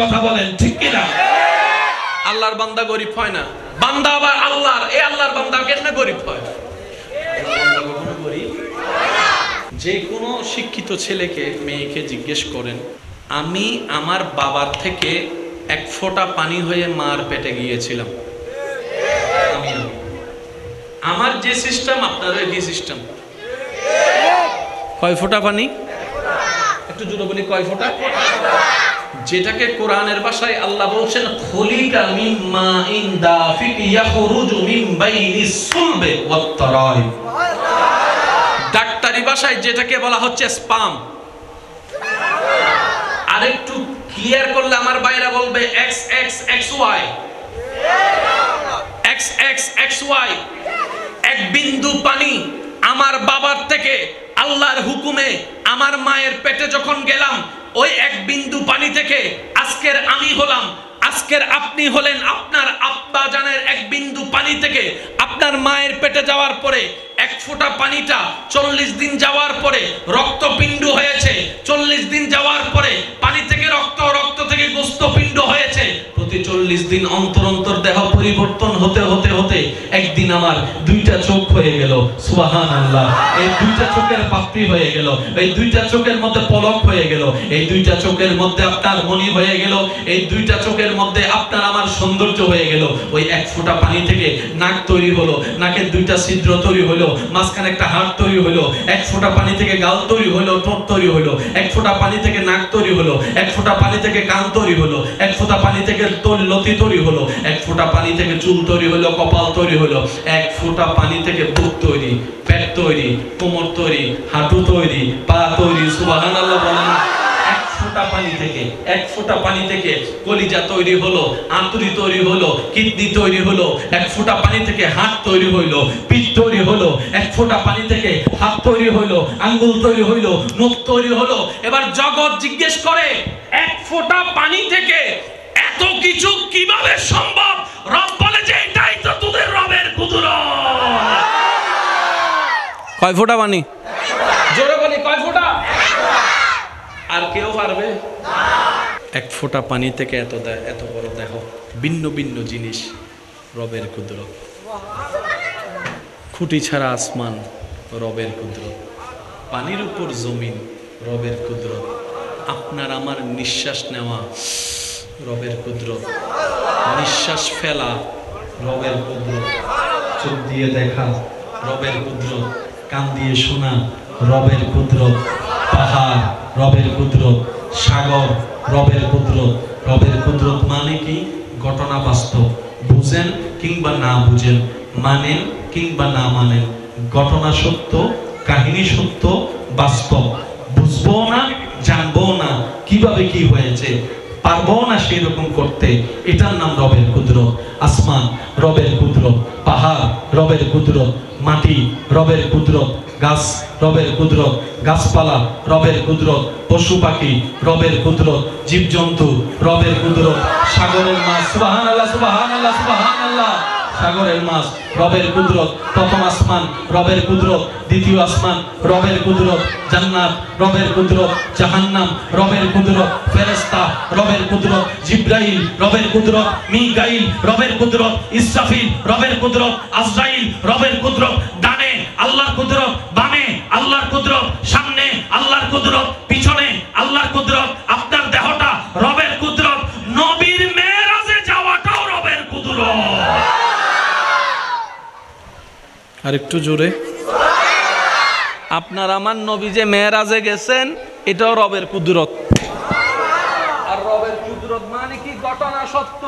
কথা বলেন ঠিক কিনা? আল্লাহর বান্দা গরিব হয় না, বান্দা আবার আল্লাহর, এই আল্লাহর বান্দা কেমনে গরিব হয়? বান্দা কখনো গরিব। যে কোনো শিক্ষিত ছেলেকে মেয়েকে জিজ্ঞেস করেন, আমি আমার বাবার থেকে এক ফোঁটা পানি হয়ে মার পেটে গিয়েছিলাম, আমার যে সিস্টেম আপনারও একই সিস্টেম। কয় ফোঁটা পানি? একটু জোরে বলি, কয় ফোঁটা? যেটাকে কোরআনের ভাষায় আল্লাহ বলছেন খুলিকা মিন মাইন দাফিক ইয়াখরুজু মিন বাইনিস সুলবি ওয়াত তারাইব। ডাক্তারি ভাষায় যেটাকে বলা হচ্ছে স্পাম। আরেকটু ক্লিয়ার করলে আমার ভাইরা বলবে XXXY, XXXY। এক বিন্দু পানি আমার বাবার থেকে আল্লাহর হুকুমে আমার মায়ের পেটে যখন গেলাম, ওই এক বিন্দু পানি থেকে আজকের আমি হলাম, আজকের আপনি হলেন। আপনার আব্বা জানের এক বিন্দু পানি থেকে আপনার মায়ের পেটে যাওয়ার পরে এক ফোঁটা পানিটা 40 দিন যাওয়ার পরে রক্তপিণ্ড হয়েছে, 40 দিন যাওয়ার পরে পানি থেকে রক্ত, রক্ত থেকে গোস্তপিণ্ড হয়েছে। প্রতি 40 দিন অন্তর অন্তর দেহ পরিবর্তন হতে হতে হতে একদিন আমার দুইটা চোখ হয়ে গেল। সুবহানাল্লাহ। এই দুইটা চোখের পাপড়ি হয়ে গেল, এই দুইটা চোখের মধ্যে পলক হয়ে গেল, এই দুইটা চোখের মধ্যে আপনার মনি হয়ে গেল, এই দুইটা চোখের মধ্যে আপনার আমার সৌন্দর্য হয়ে গেল। ওই এক ফোঁটা পানি থেকে নাক তৈরি হলো, নাকের দুইটা ছিদ্র তৈরি হলো, মাঝখানে একটা হাড় তৈরি হলো। এক ফোঁটা পানি থেকে গাল তৈরি হলো, ঠোঁট তৈরি হলো। এক ফোঁটা পানি থেকে নাক তৈরি হলো, এক ফোঁটা পানি থেকে কান তৈরি হলো, এক ফোঁটা পানি থেকে লতি তৈরি হলো, এক ফোঁটা পানি থেকে চুল তৈরি হলো, কপাল তৈরি হলো। এক ফোঁটা পানি থেকে বুক তৈরি, পেট তৈরি, কোমর তৈরি, হাঁটু তৈরি, পা তৈরি। সুবহানাল্লাহ বলেন। এক ফোঁটা পানি থেকে, এক ফোঁটা পানি থেকে কলিজা তৈরি হলো, আঁতুড়ি তৈরি হলো, কিডনি তৈরি হলো। এক ফোঁটা পানি থেকে হাত তৈরি হইলো, পিঠ তৈরি হলো। এক ফোঁটা পানি থেকে হাত তৈরি হইলো, আঙ্গুল তৈরি হইলো, নখ তৈরি হলো। এবার জগৎ জিজ্ঞেস করে, এক ফোঁটা পানি থেকে এত কিছু কিভাবে সম্ভব? রব বলে যে এটাই তো তোদের রবের কুদরত। কয় ফোঁটা পানি? জোরে বলি, কয় ফোঁটা? আর কেউ পারবে? এক ফোঁটা পানি থেকে এত বড় দেহ, ভিন্ন ভিন্ন জিনিস, রবের কুদরত। খুঁটি ছাড়া আসমান, রবের কুদরত। পানির উপর জমিন, রবের কুদরত। আপনার আমার নিঃশ্বাস নেওয়া, রবের কুদরত। নিঃশ্বাস ফেলা, রবের কুদরত। চোখ দিয়ে দেখা, রবের কুদরত। কান দিয়ে শোনা, রবের কুদরত। পাহাড়, রবের কুদরত। সাগর, রবের কুদরত। রবের কুদরত মানে কি? ঘটনা বাস্তব, বুঝেন কিংবা না বুঝেন, মানেন কিংবা না মানেন, ঘটনা সত্য, কাহিনী সত্য, বাস্তব। বুঝবো না, জানবো না কিভাবে কি হয়েছে, পারবো না সেই রকম করতে, এটার নাম রবের কুদরত। আসমান, রবের কুদরত। পাহাড়, রবের কুদরত। মাটি, রবের কুদরত। গাছ, রবের কুদরত। গাছপালা, রবের কুদরত। পশু পাখি, রবের কুদরত। জীবজন্তু, রবের কুদরত। সাগরের মাছ, সুবহানাল্লাহ, সুবহানাল্লাহ, সুবহানাল্লাহ। সাগরের মাছ, রবের কুদরত। প্রথম আসমান, রবের কুদরত। দ্বিতীয় আসমান, রবের কুদরত। জান্নাত, রবের কুদরত। জাহান্নাম, রবের কুদরত। ফেরেশতা, রবের কুদরত। জিবরাইল, রবের কুদরত। মিকাইল, রবের কুদরত। ইসরাফিল, রবের কুদরত। আজরাইল, রবের কুদরত। ডানে আল্লাহর কুদরত, বামে আল্লাহর কুদরত, সামনে আল্লাহর কুদরত, পিছনে আল্লাহর কুদরত। আপনার দেহটা রবের কুদরত। নবীর মেরাজে যাওয়াটাও রবের কুদরত। আর একটু জোরে। আপনার আমার নবী যে মেরাজে গেছেন, এটাও রবের কুদরত। আর রবের কুদরত মানে কি? ঘটনা সত্য।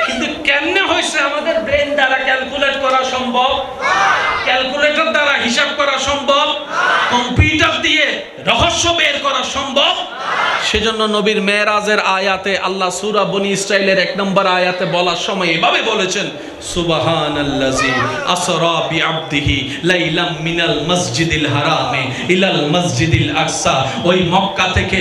কিন্তু কেমনে হয়েছে আমাদের ব্রেন দ্বারা ক্যালকুলেট করা সম্ভব? ক্যালকুলেটর দ্বারা হিসাব করা সম্ভব? কম্পিউটার দিয়ে রহস্য বের করা সম্ভব? সেজন্য নবীর মেরাজের আয়াতে আল্লাহ সূরা বনী ইসরাইলের 1 নম্বর আয়াতে বলার সময় এভাবে বলেছেন, সুবহানাল্লাযী আসরা বিআবদিহি লাইলাম মিনাল মসজিদিল হারামে ইলাল মসজিদিল আকসা। ওই মক্কা থেকে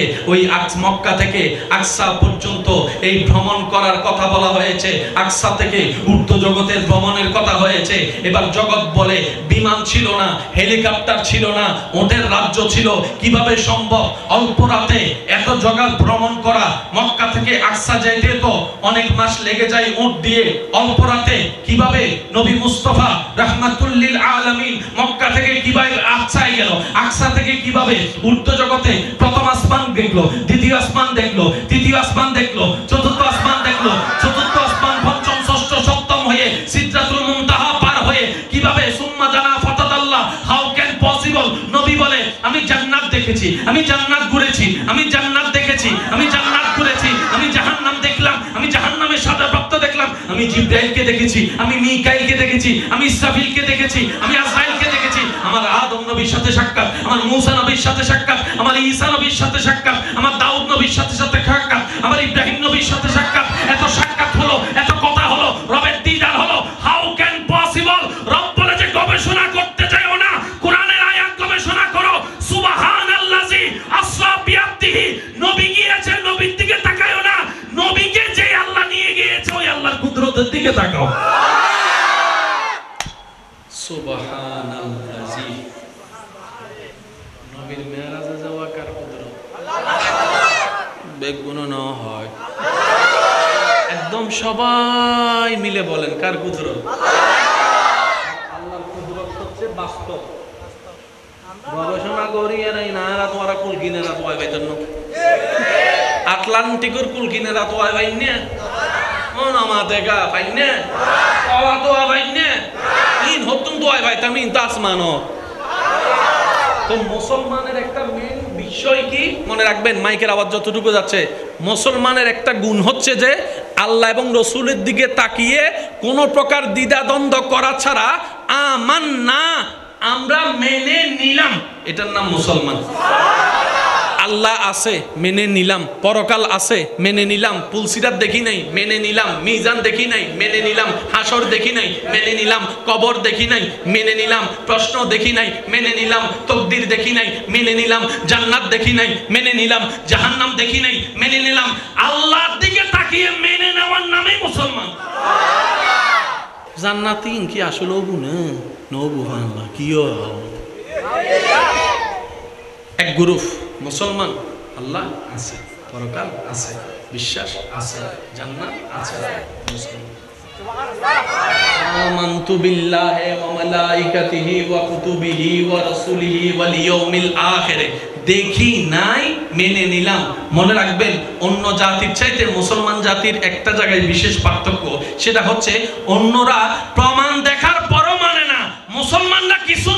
মক্কা থেকে আকসা পর্যন্ত এই ভ্রমণ করার কথা বলা হয়েছে, আকসা থেকে ঊর্ধ্ব জগতের ভ্রমণের কথা হয়েছে। এবার জগৎ বলে বিমান ছিল না, হেলিকপ্টার ছিল না, ওটের রাজ্য ছিল, কিভাবে সম্ভব অল্প রাতে এত জগৎ ভ্রমণ করা? মক্কা থেকে আকসা যাইতে তো অনেক মাস লেগে যায় উট দিয়ে, অল্প রাতে কিভাবে নবী মুস্তাফা রাহমাতুল লিল আলামিন মক্কা থেকে কিভাবে আকসায় গেল? আকসা থেকে কিভাবে ঊর্ধ্ব জগতে প্রথম আসমান দেখলো, দ্বিতীয় আসমান দেখলো, তৃতীয় আসমান দেখলো, চতুর্থ আসমান দেখলো, চতুর্থ আসমান পঞ্চম ষষ্ঠ সপ্তম হয়ে সিদরাতুল মুনতাহা পার হয়ে কিভাবে সুম্মা জানা ফাতাদাল্লাহ? How can possible? নবী বলে আমি জান্নাত দেখেছি, আমি জান্নাত ঘুরেছি, আমি জান্নাত দেখেছি, আমি জান্নাত ঘুরেছি, আমি জাহান্নাম দেখলাম, আমি জাহান্নামের সাজাপ্রাপ্ত দেখলাম, আমি জিবরাইলকে দেখেছি, আমি মিকাইলকে দেখেছি, আমি ইসরাফিলকে দেখেছি, আমি আজরাইলকে দেখেছি। আমার আদম নবীর সাথে সাক্ষাৎ, আমার মূসা নবীর সাথে সাক্ষাৎ, আমার ঈসা নবীর সাথে সাক্ষাৎ, আমার দাউদ নবীর সাথে সাক্ষাৎ, আমার ইব্রাহিম নবীর সাথে সাক্ষাৎ। এত সাক্ষাৎ হলো, এত কথা হলো, রবের দিদার হলো। How can possible? রব বলে যে গবেষণা করতে চাইও না, কোরআনের আয়াত গবেষণা করো। সুবহানাল্লাযী আসরা বিআবদিহি, নবী গিয়েছে, নবীর দিকে তাকায়ও না, নবীকে যে আল্লাহ নিয়ে গিয়েছে ওই আল্লাহর কুদরতের দিকে তাকাও। সুবহানাল্লাযী। নবীর মেরাজে যাওয়া কার কুদরত? বেগুন না হয় একদম সবাই মিলে বলেন কার কুদরত? আল্লাহর কুদরত হচ্ছে বাস্তব। গবেষণা করিয়ে নাই না এরা তো ওরা কুল কিনে রাত হয় বাইতেন না, আটলান্টিকের কুল কিনে রাত হয় বাইনে আমাদের গা পাইনে পাওয়া তো বাইনে ইন হতুন তো হয় বাইতাম ইন তো আসমানো। তো মুসলমানের একটা মেন বিষয় কি মনে রাখবেন, মাইকের আওয়াজ যতটুকু যাচ্ছে, মুসলমানের একটা গুণ হচ্ছে যে আল্লাহ এবং রসুলের দিকে তাকিয়ে কোনো প্রকার দ্বিধাদ্বন্দ্ব করা ছাড়া আমান্না, আমরা মেনে নিলাম, এটার নাম মুসলমান। আল্লাহ আছে মেনে নিলাম, পরকাল আছে মেনে নিলাম, পুলসিরাত দেখি নাই মেনে নিলাম, মিজান দেখি নাই মেনে নিলাম, হাসর দেখি নাই মেনে নিলাম, কবর দেখি নাই মেনে নিলাম, প্রশ্ন দেখি নাই মেনে নিলাম, তকদির দেখি নাই মেনে নিলাম, জান্নাত দেখি নাই মেনে নিলাম, জাহান্নাম দেখি নাই মেনে নিলাম। আল্লাহর দিকে তাকিয়ে মেনে নেওয়ার নামই মুসলমান। জান্নাতি কি আসলে ওবু না নবু আল্লাহ কিও এক গ্রুপ মুসলমান, আল্লাহ আছে, পরকাল আছে, বিশ্বাস আছে, জান্নাত আছে। আমানতু বিল্লাহি ওয়া মালাইকাতিহি ওয়া কুতুবিহি ওয়া রাসূলিহি ওয়াল ইয়াউমিল আখির, দেখি নাই মেনে নিলাম। মনে রাখবেন অন্য জাতির চাইতে মুসলমান জাতির একটা জায়গায় বিশেষ পার্থক্য, সেটা হচ্ছে অন্যরা প্রমাণ দেখার পরও মানে না, মুসলমানরা কিছু